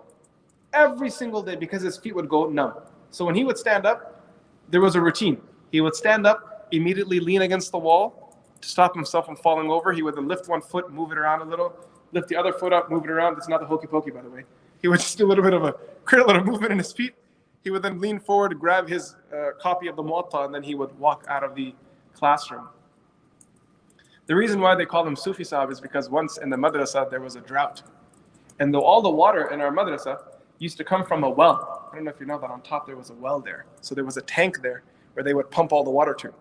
Every single day, because his feet would go numb. So when he would stand up, there was a routine. He would stand up, immediately lean against the wall to stop himself from falling over. He would then lift one foot, move it around a little, lift the other foot up, move it around. It's not the hokey pokey, by the way. He would just do a little bit of create a little movement in his feet. He would then lean forward, grab his copy of the Muwatta, and then he would walk out of the classroom. The reason why they call him Sufi Sahib is because once in the madrasa there was a drought. And though all the water in our madrasa used to come from a well. I don't know if you know that on top there was a well there. So there was a tank there where they would pump all the water to.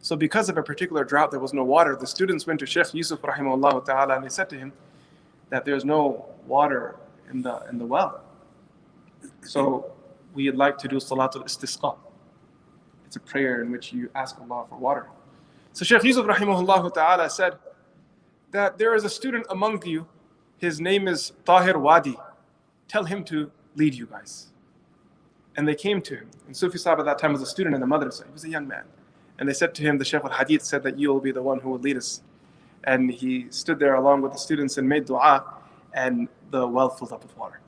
So because of a particular drought, there was no water. The students went to Shaykh Yusuf rahimahullah ta'ala, and they said to him that there's no water in the well. So we'd like to do Salatul Istisqa. It's a prayer in which you ask Allah for water. So Shaykh Yusuf rahimahullah ta'ala said that there is a student among you, his name is Tahir Wadi. Tell him to lead you guys. And they came to him. And Sufi Sahib at that time was a student in the madrasa. He was a young man. And they said to him, the Shaykh al-Hadith said that you will be the one who will lead us. And he stood there along with the students and made dua, and the well filled up with water.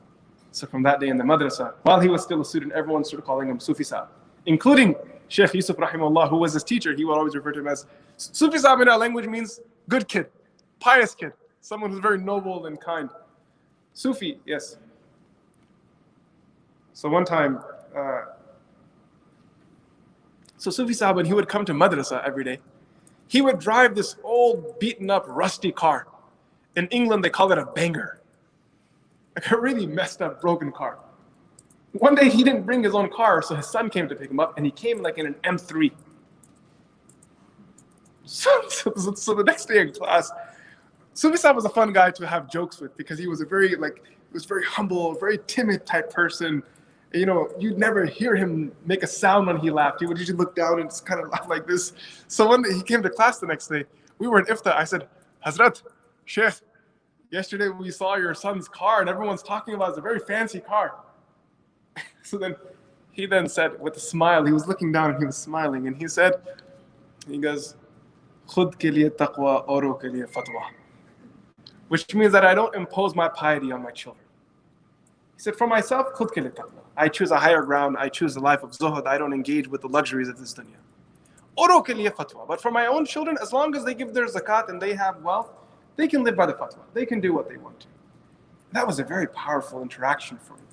So from that day in the madrasa, while he was still a student, everyone started calling him Sufi Sahib, including Shaykh Yusuf rahimahullah, who was his teacher. He would always refer to him as Sufi Sahib. In our language means good kid, pious kid, someone who's very noble and kind. Sufi, yes. So one time, Sufi Sahib, when he would come to madrasa every day, he would drive this old, beaten up, rusty car. In England, they call it a banger. Like a really messed up, broken car. One day, he didn't bring his own car, so his son came to pick him up, and he came like in an M3. So the next day in class, Sufi Sahib was a fun guy to have jokes with because he was very humble, very timid type person. You know, you'd never hear him make a sound when he laughed. He would usually look down and just kind of laugh like this. So one day he came to class the next day. We were in Ifta. I said, Hazrat, Shaykh, yesterday we saw your son's car and everyone's talking about it's a very fancy car. So then he then said with a smile, he was looking down and he was smiling, and he goes, Khud ke liye taqwa, auro ke liye fatwa. Which means that I don't impose my piety on my children. He said, for myself, khud ke liye taqwa. I choose a higher ground, I choose the life of zuhud, I don't engage with the luxuries of this dunya. Auro ke liye fatwa. But for my own children, as long as they give their zakat and they have wealth, they can live by the fatwa. They can do what they want to. That was a very powerful interaction for me.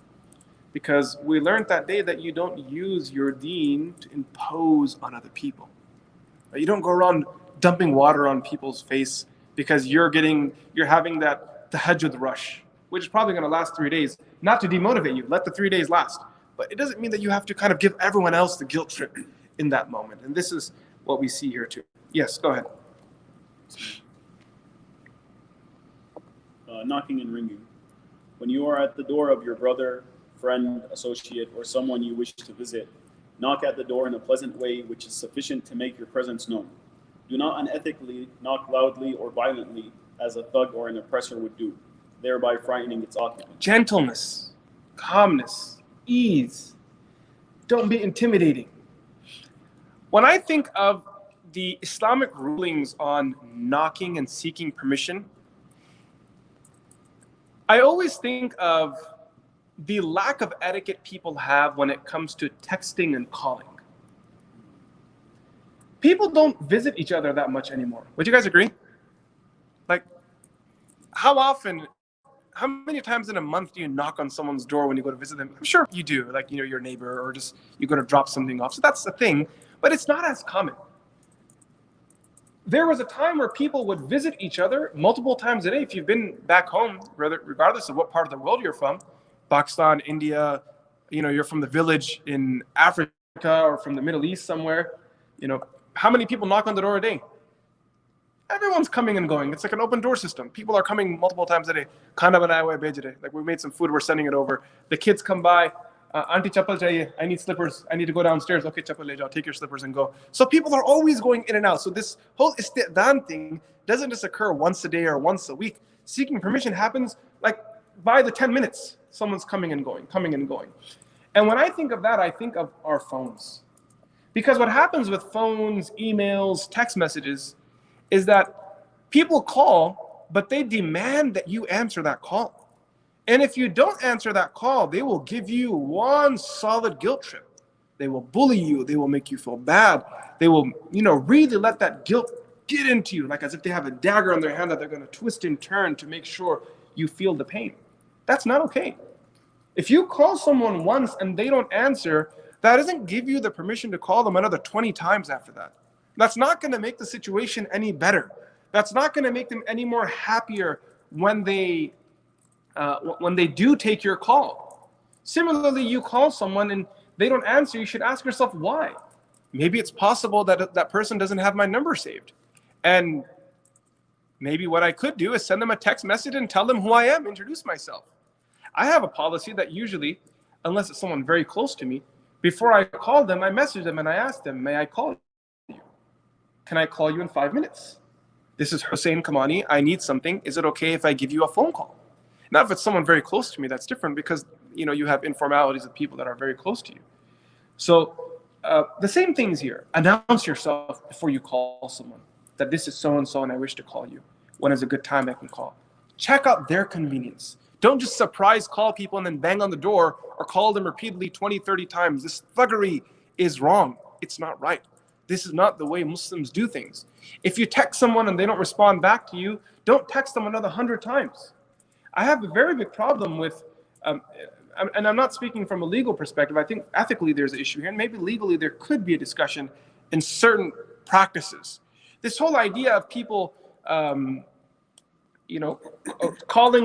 Because we learned that day that you don't use your deen to impose on other people. You don't go around dumping water on people's face because you're having that tahajjud rush, which is probably going to last 3 days. Not to demotivate you, let the 3 days last. But it doesn't mean that you have to kind of give everyone else the guilt trip in that moment. And this is what we see here too. Yes, go ahead. Knocking and ringing. When you are at the door of your brother, friend, associate, or someone you wish to visit, knock at the door in a pleasant way which is sufficient to make your presence known. Do not unethically knock loudly or violently as a thug or an oppressor would do, thereby frightening its occupant. Gentleness, calmness, ease. Don't be intimidating. When I think of the Islamic rulings on knocking and seeking permission, I always think of the lack of etiquette people have when it comes to texting and calling. People don't visit each other that much anymore. Would you guys agree? Like, how many times in a month do you knock on someone's door when you go to visit them? I'm sure you do, like, you know, your neighbor, or just you go to drop something off. So that's a thing, but it's not as common. There was a time where people would visit each other multiple times a day. If you've been back home, regardless of what part of the world you're from, Pakistan, India, you know, you're from the village in Africa or from the Middle East somewhere, you know, how many people knock on the door a day? Everyone's coming and going. It's like an open door system. People are coming multiple times a day. Khana banaya hua hai bhej rahe. Like, we made some food, we're sending it over. The kids come by, auntie chappal chahiye, I need slippers, I need to go downstairs. Okay, chappal le jao, take your slippers and go. So people are always going in and out. So this whole isti'dan thing doesn't just occur once a day or once a week. Seeking permission happens like by the 10 minutes. Someone's coming and going, coming and going. And when I think of that, I think of our phones. Because what happens with phones, emails, text messages is that people call, but they demand that you answer that call. And if you don't answer that call, they will give you one solid guilt trip. They will bully you. They will make you feel bad. They will, really let that guilt get into you, like as if they have a dagger in their hand that they're going to twist and turn to make sure you feel the pain. That's not okay. If you call someone once and they don't answer, that doesn't give you the permission to call them another 20 times after that. That's not going to make the situation any better. That's not going to make them any more happier when they do take your call. Similarly, you call someone and they don't answer, you should ask yourself why. Maybe it's possible that that person doesn't have my number saved. And maybe what I could do is send them a text message and tell them who I am, introduce myself. I have a policy that usually, unless it's someone very close to me, before I call them, I message them and I ask them, may I call you? Can I call you in 5 minutes? This is Hussain Kamani. I need something. Is it okay if I give you a phone call? Now, if it's someone very close to me, that's different because, you have informalities with people that are very close to you. So the same things here. Announce yourself before you call someone that this is so-and-so and I wish to call you. When is a good time I can call? Check out their convenience. Don't just surprise call people and then bang on the door or call them repeatedly 20, 30 times. This thuggery is wrong. It's not right. This is not the way Muslims do things. If you text someone and they don't respond back to you, don't text them another 100 times. I have a very big problem with, and I'm not speaking from a legal perspective. I think ethically there's an issue here, and maybe legally there could be a discussion in certain practices. This whole idea of people, calling,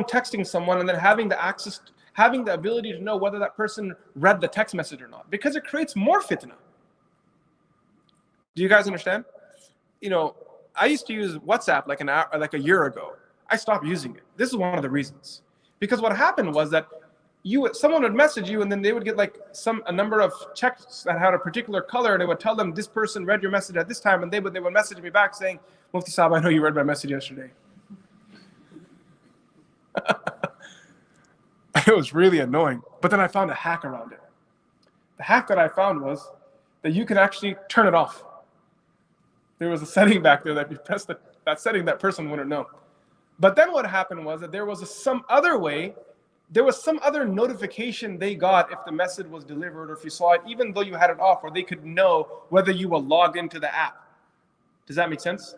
texting someone, and then having the ability to know whether that person read the text message or not, because it creates more fitna. Do you guys understand? I used to use WhatsApp like a year ago. I stopped using it. This is one of the reasons. Because what happened was that someone would message you and then they would get like a number of checks that had a particular color, and it would tell them this person read your message at this time, and they would message me back saying, Mufti Sahib, I know you read my message yesterday. It was really annoying. But then I found a hack around it. The hack that I found was that you can actually turn it off. There was a setting back there that if you press that setting, that person wouldn't know. But then what happened was that there was some other way, there was some other notification they got if the message was delivered or if you saw it, even though you had it off, where they could know whether you were logged into the app. Does that make sense?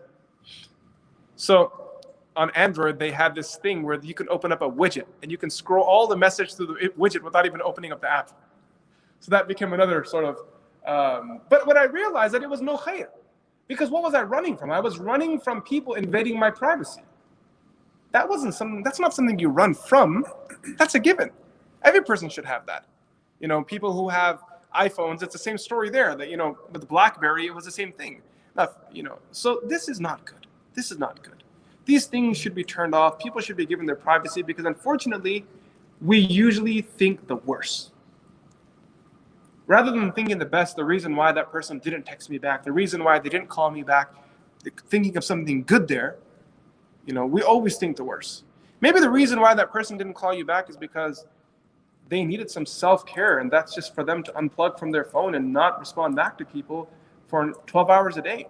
So on Android, they had this thing where you can open up a widget and you can scroll all the message through the widget without even opening up the app. So that became another sort of, but when I realized that it was no khair, because what was I running from? I was running from people invading my privacy. That's not something you run from. That's a given. Every person should have that. You know, people who have iPhones, it's the same story there. That, you know, with BlackBerry, it was the same thing. So this is not good. This is not good. These things should be turned off. People should be given their privacy, because unfortunately, we usually think the worst. Rather than thinking the best, the reason why that person didn't text me back, the reason why they didn't call me back, thinking of something good there, you know, we always think the worst. Maybe the reason why that person didn't call you back is because they needed some self-care, and that's just for them to unplug from their phone and not respond back to people for 12 hours a day.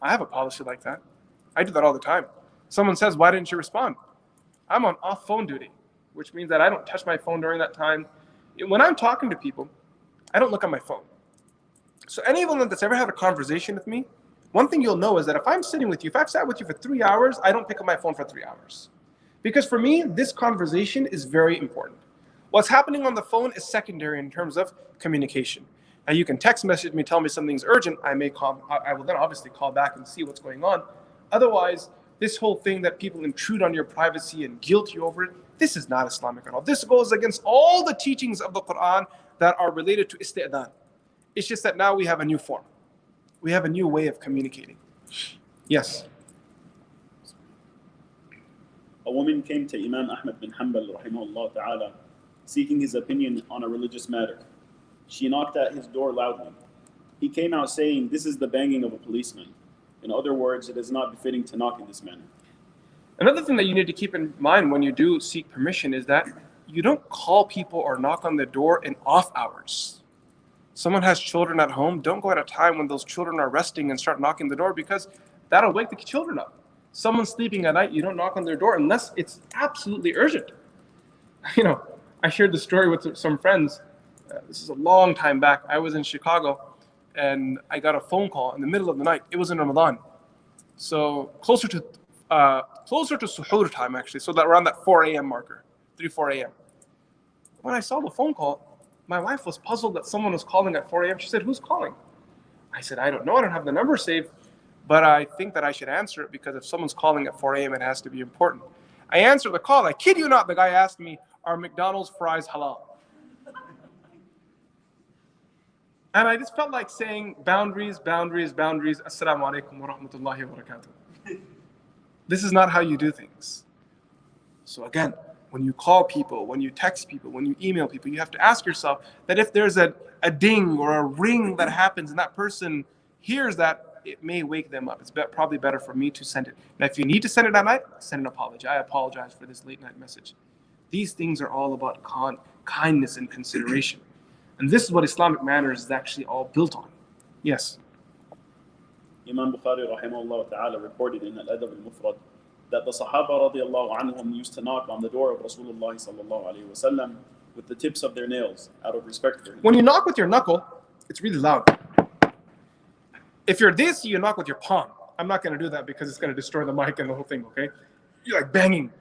I have a policy like that. I do that all the time. Someone says, why didn't you respond? I'm on off phone duty, which means that I don't touch my phone during that time. When I'm talking to people, I don't look at my phone. So anyone that's ever had a conversation with me, one thing you'll know is that if I'm sitting with you, if I've sat with you for 3 hours, I don't pick up my phone for 3 hours. Because for me, this conversation is very important. What's happening on the phone is secondary in terms of communication. Now you can text message me, tell me something's urgent. I will then obviously call back and see what's going on. Otherwise, this whole thing that people intrude on your privacy and guilt you over it, this is not Islamic at all. This goes against all the teachings of the Quran that are related to isti'dan. It's just that now we have a new form. We have a new way of communicating. Yes. A woman came to Imam Ahmad bin Hanbal rahimahullah ta'ala seeking his opinion on a religious matter. She knocked at his door loudly. He came out saying, "This is the banging of a policeman." In other words, it is not befitting to knock in this manner. Another thing that you need to keep in mind when you do seek permission is that you don't call people or knock on the door in off hours. Someone has children at home, don't go at a time when those children are resting and start knocking the door, because that'll wake the children up. Someone's sleeping at night, you don't knock on their door unless it's absolutely urgent. You know, I shared the story with some friends. This is a long time back. I was in Chicago and I got a phone call in the middle of the night. It was in Ramadan. So closer to suhoor time, actually. So that around that 4 a.m. marker, 4 a.m. When I saw the phone call, my wife was puzzled that someone was calling at 4 a.m. She said, "Who's calling?" I said, "I don't know. I don't have the number saved, but I think that I should answer it, because if someone's calling at 4 a.m., it has to be important." I answered the call. I kid you not, the guy asked me, "Are McDonald's fries halal?" And I just felt like saying, boundaries, boundaries, boundaries. Assalamu alaikum wa rahmatullahi wa barakatuh. This is not how you do things. So again, when you call people, when you text people, when you email people, you have to ask yourself that if there's a ding or a ring that happens and that person hears that, it may wake them up. It's probably better for me to send it. Now, if you need to send it at night, send an apology. I apologize for this late night message. These things are all about kindness and consideration. And this is what Islamic manners is actually all built on. Yes. Imam Bukhari rahimahullah ta'ala reported in Al-Adab al-Mufrad that the Sahaba radiallahu anhum used to knock on the door of Rasulullah sallallahu alayhi wasallam with the tips of their nails out of respect for him. When you knock with your knuckle, it's really loud. If you're this, you knock with your palm. I'm not going to do that because it's going to destroy the mic and the whole thing, okay? You're like banging.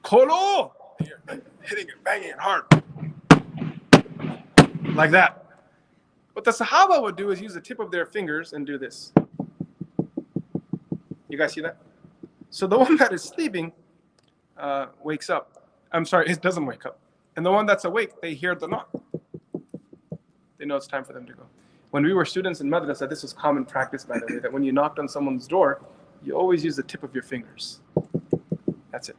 Kolo! You're hitting it, banging it hard. Like that. What the Sahaba would do is use the tip of their fingers and do this. You guys see that? So the one that is sleeping wakes up. I'm sorry, it doesn't wake up. And the one that's awake, they hear the knock. They know it's time for them to go. When we were students in madrasa, this was common practice, by the way, that when you knocked on someone's door, you always use the tip of your fingers. That's it.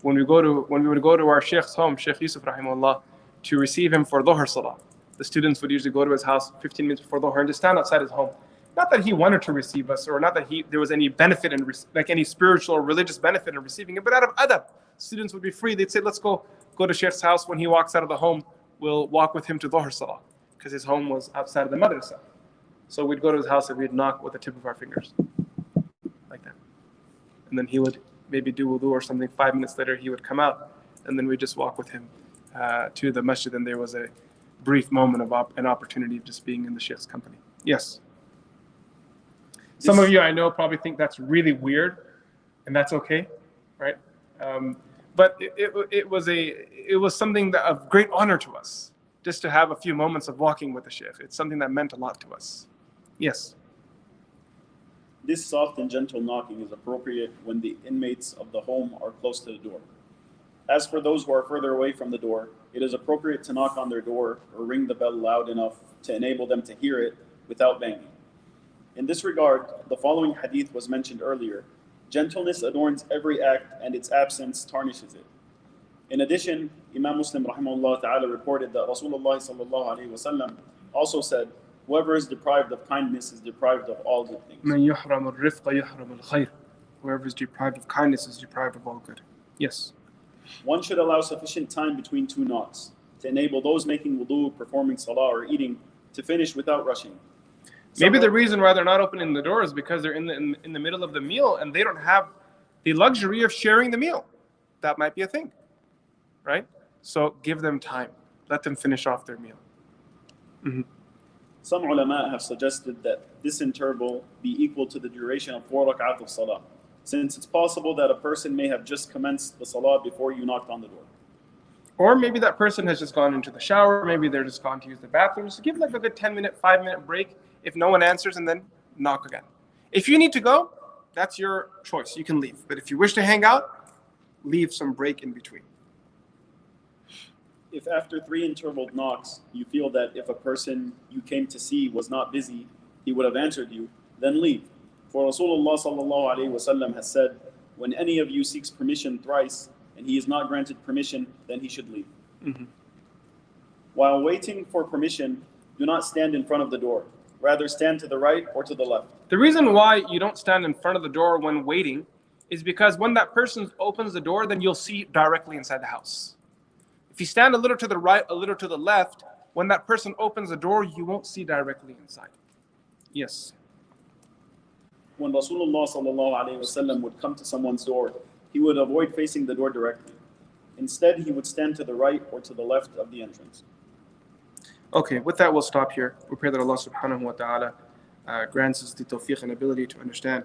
when we would go to our Shaykh's home, Shaykh Yusuf rahimahullah, to receive him for Dhuhr Salah, the students would usually go to his house 15 minutes before Dhuhr and just stand outside his home. Not that he wanted to receive us, or not that there was any benefit in, like any spiritual or religious benefit in receiving it, but out of adab. Students would be free. They'd say, let's go to Shaykh's house. When he walks out of the home, we'll walk with him to Dhuhr Salah, because his home was outside of the madrasa. So we'd go to his house and we'd knock with the tip of our fingers, like that. And then he would maybe do wudu or something. 5 minutes later, he would come out, and then we'd just walk with him to the masjid, and there was a brief moment of an opportunity of just being in the Shaykh's company. Yes? Some of you I know probably think that's really weird, and that's okay, right? But it was something of great honor to us, just to have a few moments of walking with the Shaykh. It's something that meant a lot to us. Yes? This soft and gentle knocking is appropriate when the inmates of the home are close to the door. As for those who are further away from the door, it is appropriate to knock on their door or ring the bell loud enough to enable them to hear it without banging. In this regard, the following hadith was mentioned earlier: gentleness adorns every act and its absence tarnishes it. In addition, Imam Muslim rahimahullah ta'ala reported that Rasulullah sallallahu alayhi wasallam also said, whoever is deprived of kindness is deprived of all good things. Whoever is deprived of kindness is deprived of all good. Yes. One should allow sufficient time between two knocks to enable those making wudu, performing salah, or eating to finish without rushing. Maybe the reason why they're not opening the door is because they're in the middle of the meal and they don't have the luxury of sharing the meal. That might be a thing, right? So give them time. Let them finish off their meal. Mm-hmm. Some ulama have suggested that this interval be equal to the duration of 4 rak'at of salah, since it's possible that a person may have just commenced the salah before you knocked on the door. Or maybe that person has just gone into the shower, maybe they're just gone to use the bathroom. So give like a good 10-minute, 5-minute break if no one answers, and then knock again. If you need to go, that's your choice. You can leave. But if you wish to hang out, leave some break in between. If after 3 intervaled knocks, you feel that if a person you came to see was not busy, he would have answered you, then leave. For Rasulullah sallallahu alayhi wasallam has said, when any of you seeks permission thrice, and he is not granted permission, then he should leave. Mm-hmm. While waiting for permission, do not stand in front of the door. Rather, stand to the right or to the left. The reason why you don't stand in front of the door when waiting is because when that person opens the door, then you'll see directly inside the house. If you stand a little to the right, a little to the left, when that person opens the door, you won't see directly inside. Yes. When Rasulullah sallallahu alayhi wasallam would come to someone's door, he would avoid facing the door directly. Instead, he would stand to the right or to the left of the entrance. Okay, with that, we'll stop here. We pray that Allah subhanahu wa ta'ala grants us the tawfiq and ability to understand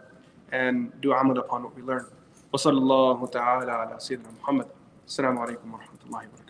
and do amal upon what we learn. Wa sallallahu ta'ala ala Sayyidina Muhammad. Assalamu alaikum wa rahmatullahi wa barakatuh.